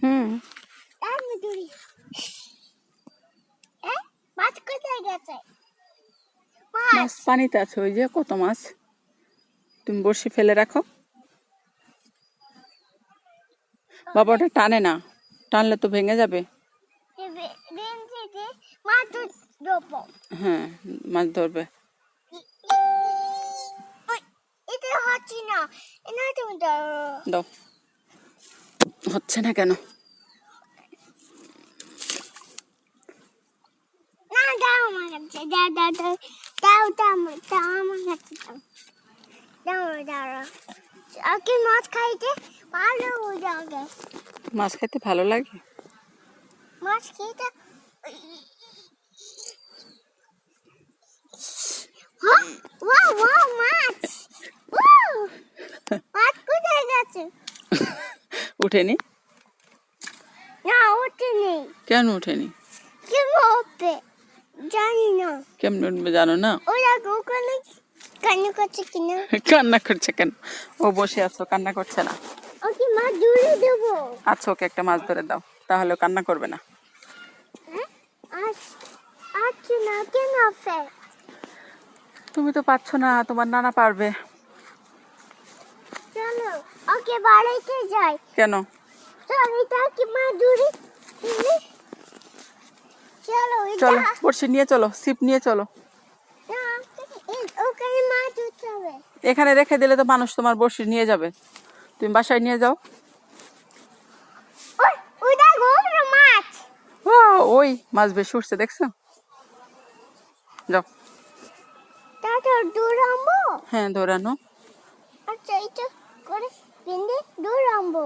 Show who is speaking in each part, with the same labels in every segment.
Speaker 1: হুম।
Speaker 2: মাছ কোথায় গেছে?
Speaker 1: মাছ পানিতে আছে, ওই যে কত মাছ। তুমি বড়শি ফেলে রাখো। বাবা ওটা টানে না, টানলে তো ভেঙে যাবে। হ্যাঁ, মাছ ধরবে। দাও, হচ্ছে না কেন?
Speaker 2: মাছ খাইতে ভালো লাগে।
Speaker 1: মাছ খাইতে ভালো লাগে।
Speaker 2: মাছ খেতে মাছ মাছ কোথায় গেছে?
Speaker 1: উঠেনি?
Speaker 2: না, ওঠেনি।
Speaker 1: কেন উঠেনি?
Speaker 2: কেমন উঠবে জানি না।
Speaker 1: কেমন উঠবে জানো না?
Speaker 2: ওরা ওখানে কান্না করছে কিনা?
Speaker 1: কান্না করছে কেন? ও বসে আছো, কান্না করছে না।
Speaker 2: ওকে মাছ ধরে দেবো।
Speaker 1: আচ্ছা, ওকে একটা মাছ ধরে দাও, তাহলে ও কান্না করবে না।
Speaker 2: আচ্ছা না, কেন আছে?
Speaker 1: তুমি তো পাচ্ছ না, তোমার নানা পারবে।
Speaker 2: চলো ওকে বাড়িতে যাই।
Speaker 1: কেন?
Speaker 2: চলো এটা কি মাছ ধরে? চলো
Speaker 1: চলো, বড়শি নিয়ে চলো, ছিপ নিয়ে চলো।
Speaker 2: ওখানে মাছ ধরতে হবে।
Speaker 1: এখানে রেখে দিলে তো মানুষ তোমার বড়শি নিয়ে যাবে। তুমি বাসায় নিয়ে যাও।
Speaker 2: ওই দেখো মাছ।
Speaker 1: ও, ওই মাছ বেশি উঠছে, দেখছো? যাও।
Speaker 2: তারপর দৌড়াবো।
Speaker 1: হ্যাঁ, ধরানো।
Speaker 2: আচ্ছা, এটা করে পিন্ডে দৌড়াবো।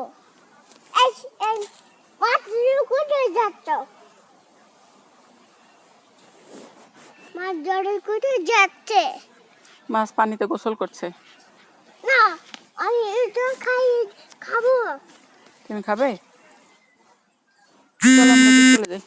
Speaker 2: এই এই মাছ কোথায় যাচ্ছ? মাছ ধরে কোথায় যাচ্ছে?
Speaker 1: মাছ পানিতে গোসল করছে।
Speaker 2: না, আমি এটা খাবো।
Speaker 1: তুমি খাবে? চলো আমরা চলে যাই।